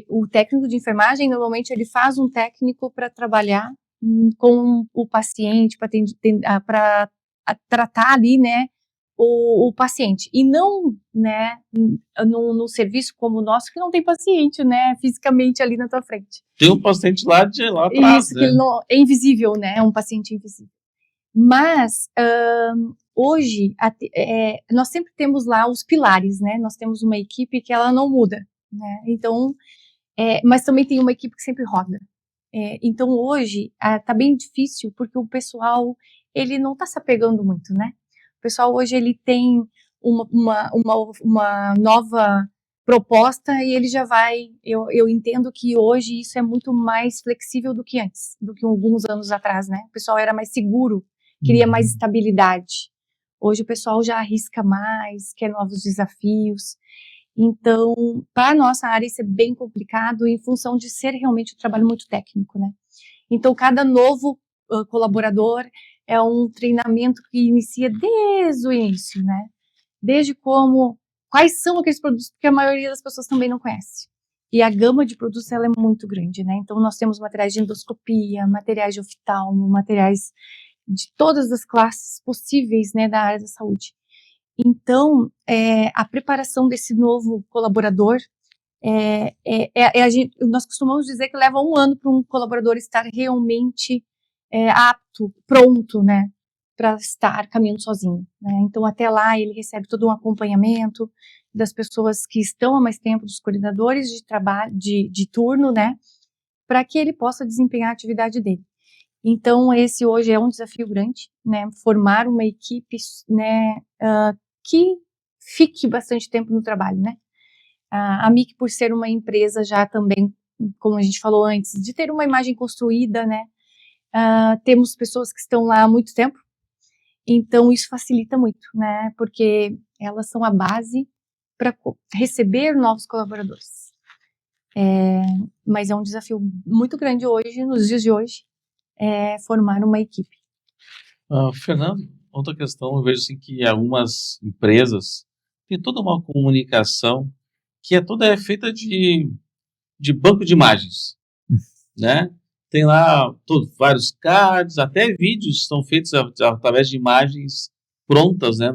O técnico de enfermagem, normalmente, ele faz um técnico para trabalhar com o paciente, para tratar ali, né, o paciente, e não, né, no serviço como o nosso, que não tem paciente, né, fisicamente ali na tua frente. Tem um paciente lá atrás, Isso, né? que ele não, é invisível, né, é um paciente invisível. Mas, hoje, nós sempre temos lá os pilares, né, nós temos uma equipe que ela não muda, né, então, mas também tem uma equipe que sempre roda. Então, hoje, tá bem difícil, porque o pessoal, ele não tá se apegando muito, né. O pessoal hoje ele tem uma nova proposta e ele já vai. Eu entendo que hoje isso é muito mais flexível do que antes, do que alguns anos atrás, né? O pessoal era mais seguro, queria mais estabilidade. Hoje o pessoal já arrisca mais, quer novos desafios. Então, para a nossa área isso é bem complicado em função de ser realmente um trabalho muito técnico, né? Então, cada novo colaborador é um treinamento que inicia desde o início, né? Desde quais são aqueles produtos que a maioria das pessoas também não conhece. E a gama de produtos ela é muito grande, né? Então, nós temos materiais de endoscopia, materiais de oftalmo, materiais de todas as classes possíveis, né, da área da saúde. Então, a preparação desse novo colaborador, nós costumamos dizer que leva 1 ano para um colaborador estar realmente apto, pronto, né, estar caminhando sozinho, né? Então, até lá, ele recebe todo um acompanhamento das pessoas que estão há mais tempo, dos coordenadores de trabalho, de turno, né? Para que ele possa desempenhar a atividade dele. Então, esse hoje é um desafio grande, né? Formar uma equipe, né, que fique bastante tempo no trabalho, né? A MIC, por ser uma empresa já também, como a gente falou antes, de ter uma imagem construída, né? Temos pessoas que estão lá há muito tempo, então isso facilita muito, né? Porque elas são a base para receber novos colaboradores. Mas é um desafio muito grande hoje, nos dias de hoje, formar uma equipe. Fernando, outra questão, eu vejo assim que algumas empresas têm toda uma comunicação que é toda feita de banco de imagens, né? Tem lá vários cards, até vídeos são feitos através de imagens prontas, né,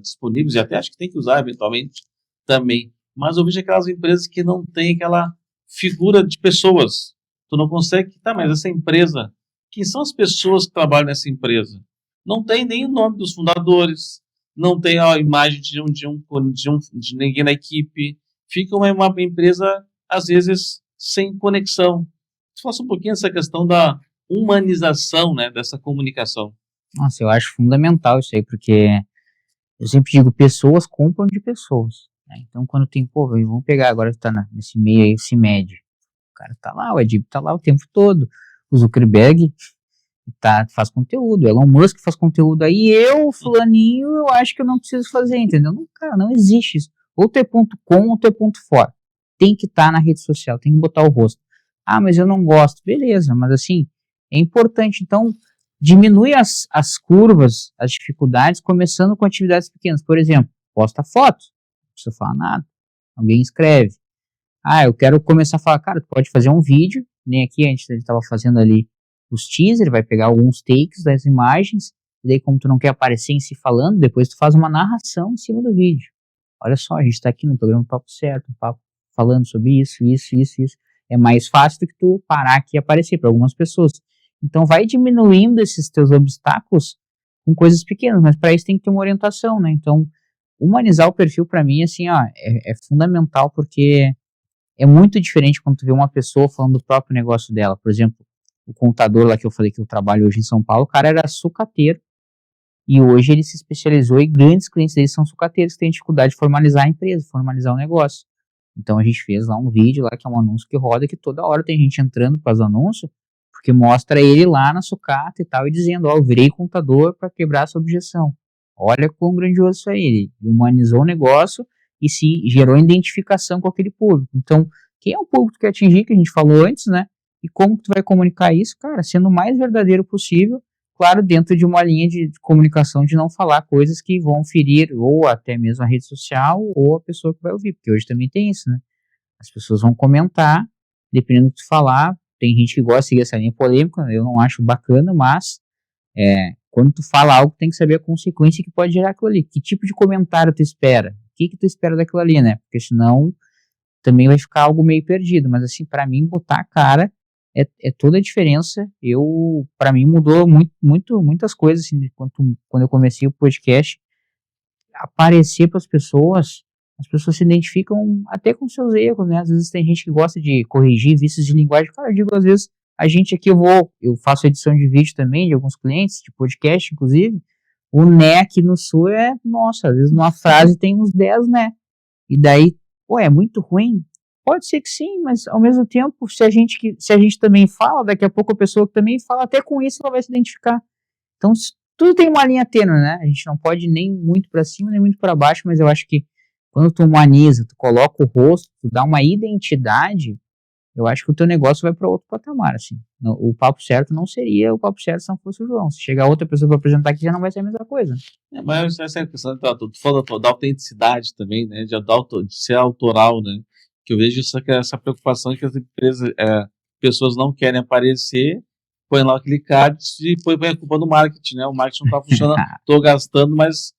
disponíveis, e até acho que tem que usar eventualmente também. Mas eu vejo aquelas empresas que não tem aquela figura de pessoas. Tu não consegue, mas essa empresa, quem são as pessoas que trabalham nessa empresa? Não tem nem o nome dos fundadores, não tem a imagem de ninguém na equipe. Fica uma empresa, às vezes, sem conexão. Você fala um pouquinho dessa questão da humanização, né, dessa comunicação. Nossa, eu acho fundamental isso aí, porque eu sempre digo, pessoas compram de pessoas, né? Então, quando tem, vamos pegar agora que tá nesse meio aí, esse médio. O cara tá lá, o Adib tá lá o tempo todo. O Zuckerberg faz conteúdo, o Elon Musk faz conteúdo, aí fulaninho, eu acho que eu não preciso fazer, entendeu? Não, cara, não existe isso. Ou tu é ponto com, ou tu é ponto fora. Tem que estar na rede social, tem que botar o rosto. Mas eu não gosto. Beleza, mas assim, é importante. Então, diminui as curvas, as dificuldades, começando com atividades pequenas. Por exemplo, posta foto, não precisa falar nada. Alguém escreve. Eu quero começar a falar, cara, tu pode fazer um vídeo, nem aqui a gente estava fazendo ali os teasers, vai pegar alguns takes das imagens, e daí como tu não quer aparecer em si falando, depois tu faz uma narração em cima do vídeo. Olha só, a gente está aqui no programa Papo Certo, um papo falando sobre isso. É mais fácil do que tu parar aqui e aparecer para algumas pessoas. Então vai diminuindo esses teus obstáculos com coisas pequenas, mas para isso tem que ter uma orientação, né? Então, humanizar o perfil para mim, assim, é fundamental, porque é muito diferente quando tu vê uma pessoa falando do próprio negócio dela. Por exemplo, o contador lá que eu falei que eu trabalho hoje em São Paulo, o cara era sucateiro, e hoje ele se especializou, e grandes clientes dele são sucateiros que têm dificuldade de formalizar a empresa, formalizar o negócio. Então a gente fez lá um vídeo lá, que é um anúncio que roda, que toda hora tem gente entrando para os anúncios, porque mostra ele lá na sucata e tal, e dizendo, eu virei contador para quebrar essa objeção. Olha quão grandioso isso aí, ele humanizou o negócio e se gerou identificação com aquele público. Então, quem é o público que tu quer atingir, que a gente falou antes, né? E como tu vai comunicar isso? Cara, sendo o mais verdadeiro possível, claro, dentro de uma linha de comunicação, de não falar coisas que vão ferir ou até mesmo a rede social ou a pessoa que vai ouvir, porque hoje também tem isso, né? As pessoas vão comentar, dependendo do que tu falar, tem gente que gosta de seguir essa linha polêmica, eu não acho bacana, mas quando tu fala algo, tem que saber a consequência que pode gerar aquilo ali. Que tipo de comentário tu espera? O que tu espera daquilo ali, né? Porque senão também vai ficar algo meio perdido, mas assim, para mim, botar a cara é toda a diferença. Para mim, mudou muitas coisas, assim, quando eu comecei o podcast, aparecer para as pessoas se identificam até com seus erros, né? Às vezes tem gente que gosta de corrigir vícios de linguagem. Cara, eu digo, às vezes, a gente aqui, eu faço edição de vídeo também, de alguns clientes, de podcast, inclusive, o né aqui no sul nossa, às vezes numa frase tem uns 10 né. E daí, é muito ruim? Pode ser que sim, mas ao mesmo tempo, se a gente também fala, daqui a pouco a pessoa que também fala, até com isso ela vai se identificar. Então, tudo tem uma linha tênue, né? A gente não pode ir nem muito para cima, nem muito para baixo, mas eu acho que quando tu humaniza, tu coloca o rosto, tu dá uma identidade, eu acho que o teu negócio vai para outro patamar, assim. O Papo Certo não seria o Papo Certo se não fosse o João. Se chegar outra pessoa para apresentar aqui, já não vai ser a mesma coisa. Mas essa é a questão, tu fala da autenticidade também, né? De ser autoral, né? Que eu vejo essa preocupação que as empresas, pessoas não querem aparecer, põe lá aquele card e põe a culpa no marketing, né? O marketing não está funcionando, estou gastando, mas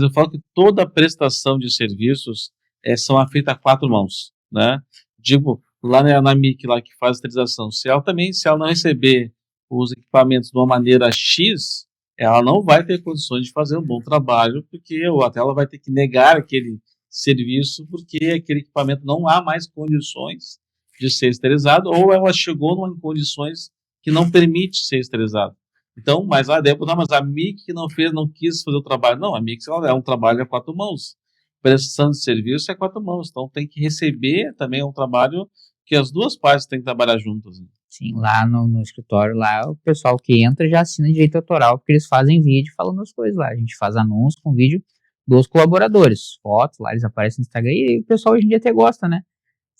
eu falo que toda prestação de serviços são feitas a 4 mãos, né? Digo, lá na MIC, lá que faz a esterilização, se ela não receber os equipamentos de uma maneira X, ela não vai ter condições de fazer um bom trabalho, porque ou até ela vai ter que negar aquele serviço, porque aquele equipamento não há mais condições de ser esterilizado, ou ela chegou em condições que não permite ser esterilizado. Então, mas lá dentro, não, mas a MIC que não fez, não quis fazer o trabalho. Não, a MIC ela é um trabalho a quatro mãos. Prestação de serviço é quatro mãos. Então tem que receber também um trabalho que as duas partes têm que trabalhar juntas. Né? Sim, lá no escritório, lá o pessoal que entra já assina direito autoral, porque eles fazem vídeo falando as coisas lá. A gente faz anúncio com vídeo dos colaboradores, fotos lá, eles aparecem no Instagram e o pessoal hoje em dia até gosta, né?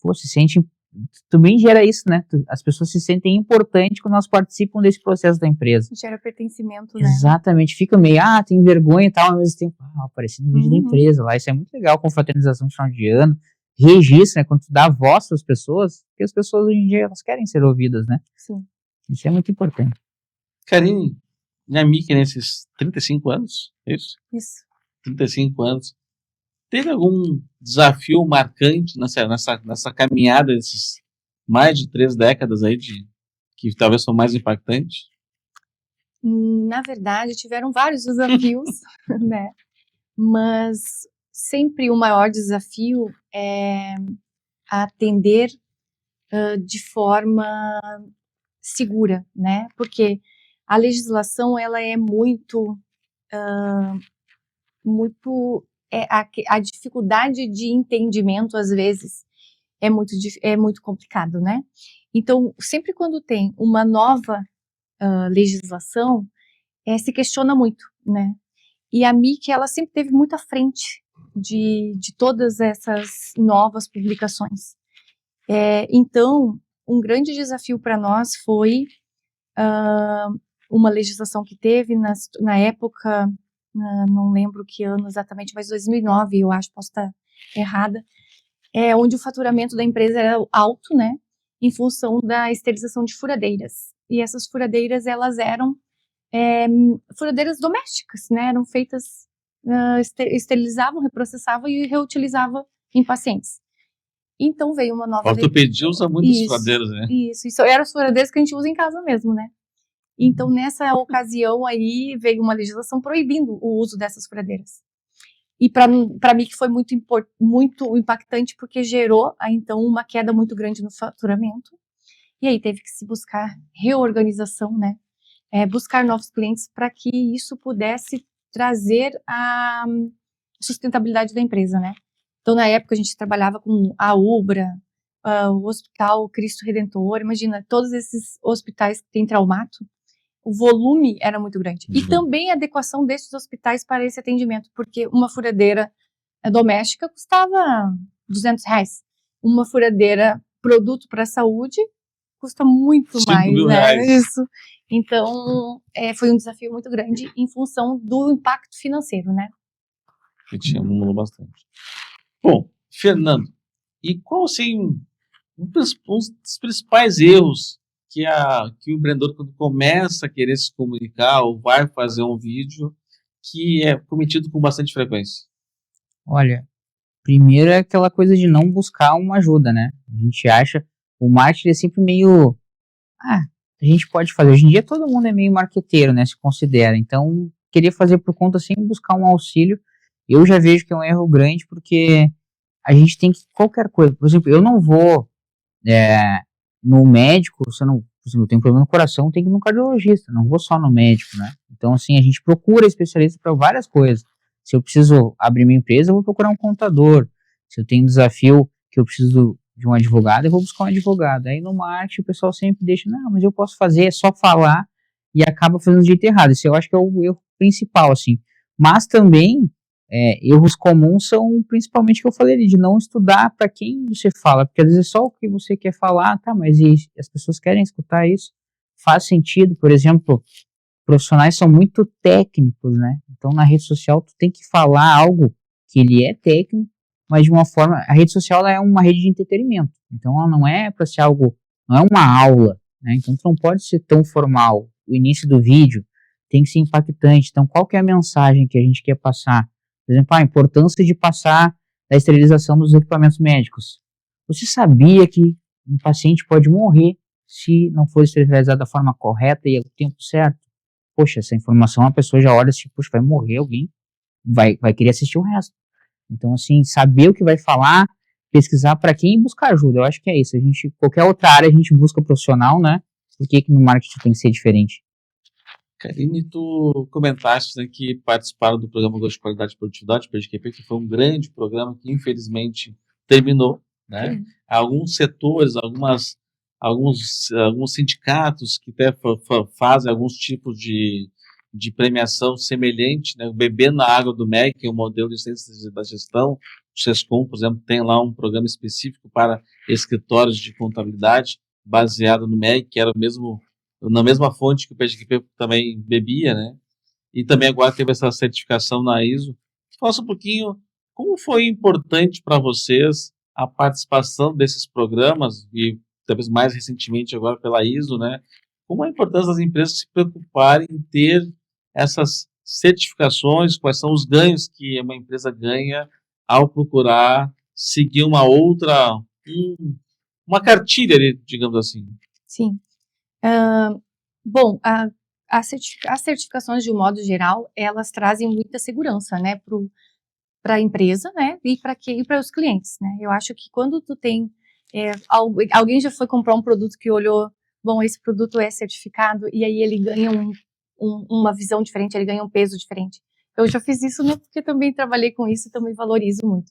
Pô, se sente, também gera isso, né? As pessoas se sentem importantes quando elas participam desse processo da empresa. Gera pertencimento, né? Exatamente, fica meio, tem vergonha e tal, ao mesmo tempo, aparecendo no vídeo da empresa lá, isso é muito legal, confraternização de final de ano, registra, né, quando tu dá voz para as pessoas, porque as pessoas hoje em dia, elas querem ser ouvidas, né? Sim. Isso é muito importante. Karine, minha amiga nesses 35 anos, é isso? Isso. 35 anos, teve algum desafio marcante nessa caminhada desses mais de 3 décadas aí, que talvez são mais impactantes? Na verdade, tiveram vários desafios, né? Mas sempre o maior desafio é atender de forma segura, né? Porque a legislação, ela é muito a dificuldade de entendimento, às vezes, é muito complicado, né? Então, sempre quando tem uma nova legislação, se questiona muito, né? E a MIC, ela sempre esteve muito à frente de todas essas novas publicações. Então, um grande desafio para nós foi uma legislação que teve na época, não lembro que ano exatamente, mas 2009, eu acho, posso estar errada, onde o faturamento da empresa era alto, né, em função da esterilização de furadeiras. E essas furadeiras, elas eram furadeiras domésticas, né, eram feitas, esterilizavam, reprocessavam e reutilizavam em pacientes. Então veio uma nova... A ortopedia usa muitas furadeiras, né? Isso eram as furadeiras que a gente usa em casa mesmo, né? Então, nessa ocasião aí, veio uma legislação proibindo o uso dessas furadeiras. E para mim que foi muito impactante, porque gerou, então, uma queda muito grande no faturamento. E aí teve que se buscar reorganização, né? Buscar novos clientes para que isso pudesse trazer a sustentabilidade da empresa, né? Então, na época, a gente trabalhava com a Ubra, o Hospital Cristo Redentor, imagina, todos esses hospitais que têm traumato, o volume era muito grande. E também a adequação desses hospitais para esse atendimento, porque uma furadeira doméstica custava R$200. Uma furadeira produto para a saúde custa muito mais, né? Isso. Então, foi um desafio muito grande em função do impacto financeiro, né? Que tinha, mudou bastante. Bom, Fernando, e qual, assim, um dos principais erros que o empreendedor, quando começa a querer se comunicar ou vai fazer um vídeo, que é cometido com bastante frequência? Olha, primeiro é aquela coisa de não buscar uma ajuda, né? A gente acha, o marketing é sempre meio, a gente pode fazer. Hoje em dia todo mundo é meio marqueteiro, né? Se considera. Então, querer fazer por conta sem buscar um auxílio, eu já vejo que é um erro grande, porque a gente tem que, qualquer coisa, por exemplo, eu não vou no médico, por exemplo, eu tenho um problema no coração, eu tenho que ir no cardiologista, não vou só no médico, né? Então, assim, a gente procura especialista para várias coisas. Se eu preciso abrir minha empresa, eu vou procurar um contador. Se eu tenho um desafio que eu preciso de um advogado, eu vou buscar um advogado. Aí no marketing o pessoal sempre deixa, não, mas eu posso fazer, é só falar, e acaba fazendo do jeito errado. Isso eu acho que é o erro principal, assim. Mas também, erros comuns são principalmente o que eu falei ali, de não estudar para quem você fala, porque às vezes é só o que você quer falar, tá, mas as pessoas querem escutar isso, faz sentido. Por exemplo, profissionais são muito técnicos, né, então na rede social tu tem que falar algo que ele é técnico, mas de uma forma, a rede social ela é uma rede de entretenimento, então ela não é para ser algo, não é uma aula, né, então tu não pode ser tão formal, o início do vídeo tem que ser impactante. Então qual que é a mensagem que a gente quer passar? Por exemplo, a importância de passar a esterilização dos equipamentos médicos. Você sabia que um paciente pode morrer se não for esterilizado da forma correta e ao tempo certo? poxa, essa informação a pessoa já olha assim, poxa, vai morrer alguém, vai querer assistir o resto. Então, assim, saber o que vai falar, pesquisar para quem e buscar ajuda. Eu acho que é isso. Qualquer outra área a gente busca profissional, né? Por que no marketing tem que ser diferente? Karine, tu comentaste, né, que participaram do programa Gosto de Qualidade e Produtividade, PGQP, que foi um grande programa que infelizmente terminou, né? Sim. Alguns setores, alguns sindicatos que até fazem alguns tipos de premiação semelhante, né? O Beber na Água do MEC, que é o modelo de ciência da gestão. O SESCOM, por exemplo, tem lá um programa específico para escritórios de contabilidade, baseado no MEC, que era na mesma fonte que o PGQP também bebia, né? E também agora teve essa certificação na ISO. Fala um pouquinho como foi importante para vocês a participação desses programas e talvez mais recentemente agora pela ISO, né? Como é importante as empresas se preocuparem em ter essas certificações, quais são os ganhos que uma empresa ganha ao procurar seguir uma cartilha, digamos assim. Sim. Bom, as certificações, de um modo geral, elas trazem muita segurança, né, para a empresa, né, e para os clientes, né. Eu acho que quando tu tem, alguém já foi comprar um produto que olhou, bom, esse produto é certificado, e aí ele ganha uma visão diferente, ele ganha um peso diferente. Eu já fiz isso, né, porque também trabalhei com isso, também valorizo muito.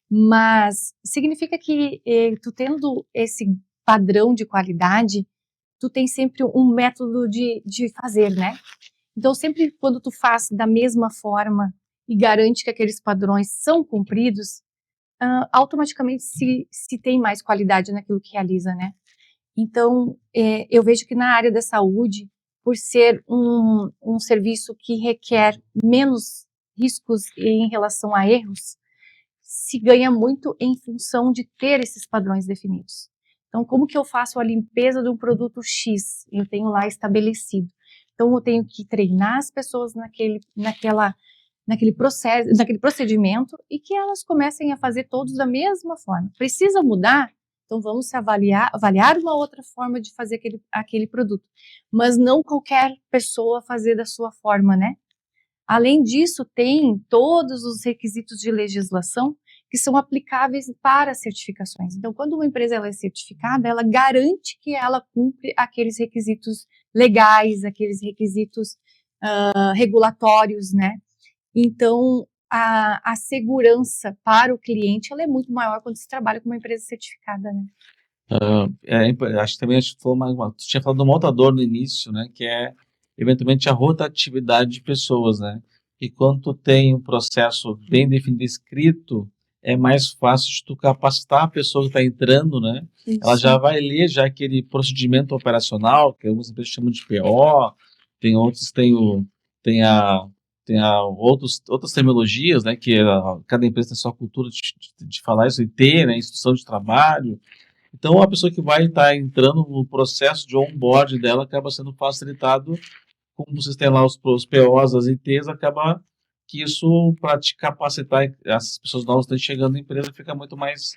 Mas significa que tu tendo esse padrão de qualidade, tu tem sempre um método de fazer, né? Então, sempre quando tu faz da mesma forma e garante que aqueles padrões são cumpridos, automaticamente se tem mais qualidade naquilo que realiza, né? Então, eu vejo que na área da saúde, por ser um serviço que requer menos riscos em relação a erros, se ganha muito em função de ter esses padrões definidos. Então, como que eu faço a limpeza de um produto X? Eu tenho lá estabelecido. Então, eu tenho que treinar as pessoas naquele processo, naquele procedimento, e que elas comecem a fazer todos da mesma forma. Precisa mudar? Então, vamos avaliar uma outra forma de fazer aquele produto. Mas não qualquer pessoa fazer da sua forma, né? Além disso, tem todos os requisitos de legislação que são aplicáveis para certificações. Então, quando uma empresa ela é certificada, ela garante que ela cumpre aqueles requisitos legais, aqueles requisitos regulatórios, né? Então, a segurança para o cliente ela é muito maior quando se trabalha com uma empresa certificada, né? Acho que também tu tinha falado do montador no início, né? Que é eventualmente a rotatividade de pessoas, né? E quando tu tem um processo bem definido, escrito, é mais fácil de tu capacitar a pessoa que está entrando, né? Isso. Ela já vai ler já aquele procedimento operacional, que algumas empresas chamam de PO, tem outros tem outras terminologias, né? Que cada empresa tem sua cultura de falar isso, IT, né? Instrução de trabalho. Então, a pessoa que vai estar entrando no processo de onboard dela acaba sendo facilitado, como vocês têm lá os POs, as ITs, acaba que isso, para te capacitar, essas pessoas novas que estão chegando na empresa, fica muito mais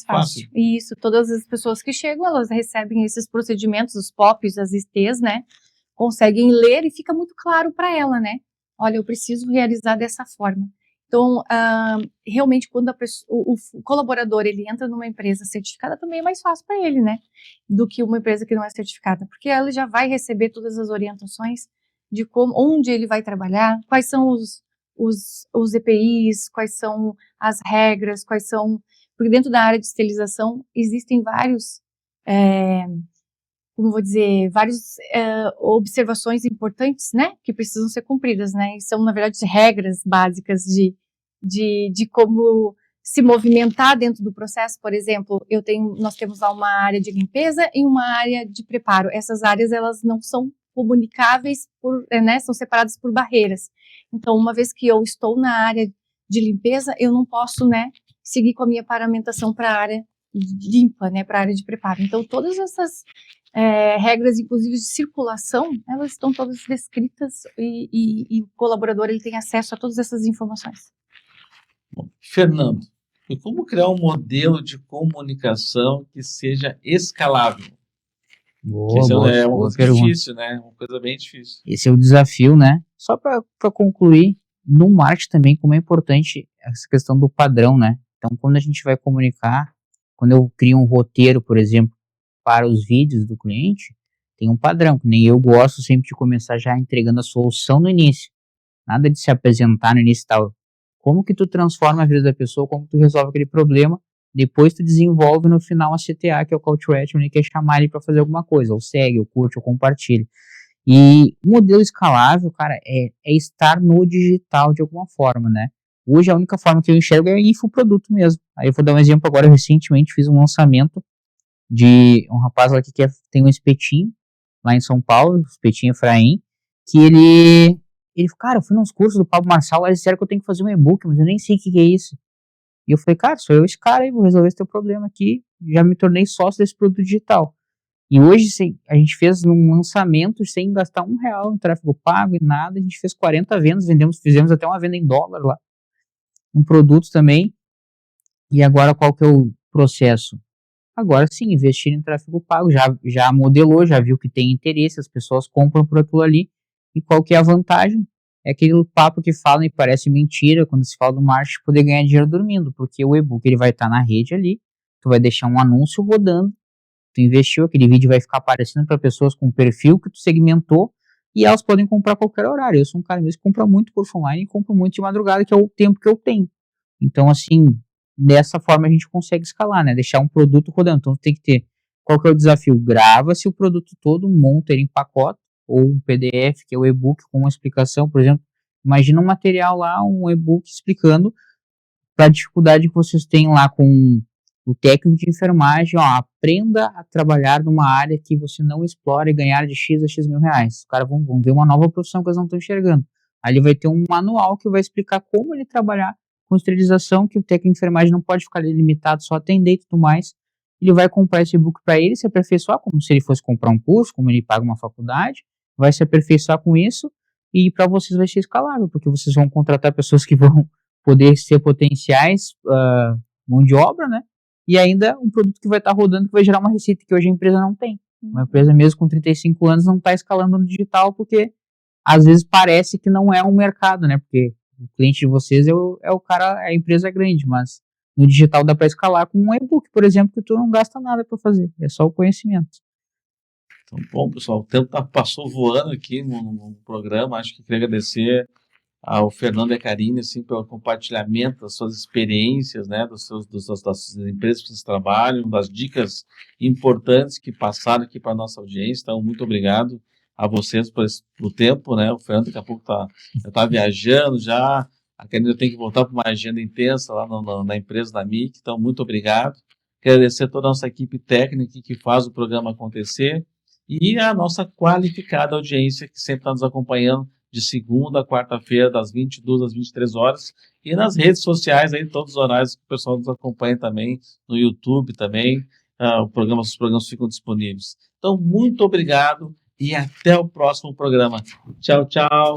fácil. E isso, todas as pessoas que chegam, elas recebem esses procedimentos, os POPs, as ITs, né? Conseguem ler e fica muito claro para ela, né? Olha, eu preciso realizar dessa forma. Então, realmente, quando o colaborador ele entra numa empresa certificada, também é mais fácil para ele, né? Do que uma empresa que não é certificada, porque ela já vai receber todas as orientações de onde ele vai trabalhar, quais são os EPIs, quais são as regras, porque dentro da área de esterilização existem várias observações importantes, né, que precisam ser cumpridas, né, e são, na verdade, regras básicas de como se movimentar dentro do processo. Por exemplo, nós temos lá uma área de limpeza e uma área de preparo. Essas áreas, elas não são comunicáveis são separadas por barreiras. Então, uma vez que eu estou na área de limpeza, eu não posso, né, seguir com a minha paramentação para a área limpa, né, para a área de preparo. Então, todas essas regras, inclusive de circulação, elas estão todas descritas e o colaborador ele tem acesso a todas essas informações. Bom, Fernando, e como criar um modelo de comunicação que seja escalável? Boa, Esse boa, é uma boa coisa pergunta. difícil, né? Uma coisa bem difícil. Esse é o desafio, né? Só para concluir, no marketing também, como é importante essa questão do padrão, né? Então, quando a gente vai comunicar, quando eu crio um roteiro, por exemplo, para os vídeos do cliente, tem um padrão, que nem eu gosto sempre de começar já entregando a solução no início. Nada de se apresentar no início e tal. Como que tu transforma a vida da pessoa, como tu resolve aquele problema, depois tu desenvolve no final a CTA, que é o Call to Action, que é chamar ele para fazer alguma coisa, ou segue, ou curte, ou compartilha. E o modelo escalável, cara, é estar no digital de alguma forma, né? Hoje a única forma que eu enxergo é infoproduto mesmo. Aí eu vou dar um exemplo agora, recentemente fiz um lançamento de um rapaz lá que tem um espetinho, lá em São Paulo, espetinho Efraim, que ele falou, cara, eu fui nos cursos do Pablo Marçal, eles disseram que eu tenho que fazer um e-book, mas eu nem sei o que é isso. E eu falei, cara, sou eu esse cara aí, vou resolver esse teu problema aqui, já me tornei sócio desse produto digital. E hoje a gente fez um lançamento sem gastar R$1 em tráfego pago e nada, a gente fez 40 vendas, fizemos até uma venda em dólar lá, um produto também. E agora qual que é o processo? Agora sim, investir em tráfego pago, já modelou, já viu que tem interesse, as pessoas compram por aquilo ali. E qual que é a vantagem? É aquele papo que falam e parece mentira quando se fala do marketing, poder ganhar dinheiro dormindo, porque o e-book ele vai estar na rede ali, tu vai deixar um anúncio rodando, tu investiu, aquele vídeo vai ficar aparecendo para pessoas com perfil que tu segmentou e elas podem comprar a qualquer horário. Eu sou um cara mesmo que compra muito curso online e compra muito de madrugada, que é o tempo que eu tenho. Então, assim, dessa forma a gente consegue escalar, né? Deixar um produto rodando. Então, tem que ter, qual que é o desafio? Grava-se o produto todo, monta ele em pacote, ou um PDF, que é o e-book com uma explicação, por exemplo, imagina um material lá, um e-book explicando para a dificuldade que vocês têm lá com o técnico de enfermagem, ó, aprenda a trabalhar numa área que você não explora e ganhar de X a X mil reais. Os caras vão ver uma nova profissão que eles não estão enxergando. Aí ele vai ter um manual que vai explicar como ele trabalhar com esterilização, que o técnico de enfermagem não pode ficar ali limitado, só atender e tudo mais. Ele vai comprar esse e-book para ele, se aperfeiçoar, como se ele fosse comprar um curso, como ele paga uma faculdade, vai se aperfeiçoar com isso, e para vocês vai ser escalável, porque vocês vão contratar pessoas que vão poder ser potenciais mão de obra, né? E ainda um produto que vai estar rodando, que vai gerar uma receita que hoje a empresa não tem. Uma empresa mesmo com 35 anos não está escalando no digital, porque às vezes parece que não é um mercado, né? Porque o cliente de vocês é o cara, a empresa grande, mas no digital dá para escalar com um e-book, por exemplo, que tu não gasta nada para fazer, é só o conhecimento. Então, bom, pessoal, o tempo passou voando aqui no programa. Acho que queria agradecer ao Fernando e a Karine, assim, pelo compartilhamento das suas experiências, né, das suas empresas que vocês trabalham, das dicas importantes que passaram aqui para a nossa audiência. Então, muito obrigado a vocês pelo tempo, né? O Fernando daqui a pouco já tá viajando já, a Karine tem que voltar para uma agenda intensa lá na empresa da MIC. Então, muito obrigado. Quero agradecer a toda a nossa equipe técnica que faz o programa acontecer e a nossa qualificada audiência que sempre está nos acompanhando de segunda a quarta-feira, das 22 às 23 horas, e nas redes sociais, aí, todos os horários que o pessoal nos acompanha também, no YouTube também, os programas ficam disponíveis. Então, muito obrigado e até o próximo programa. Tchau, tchau.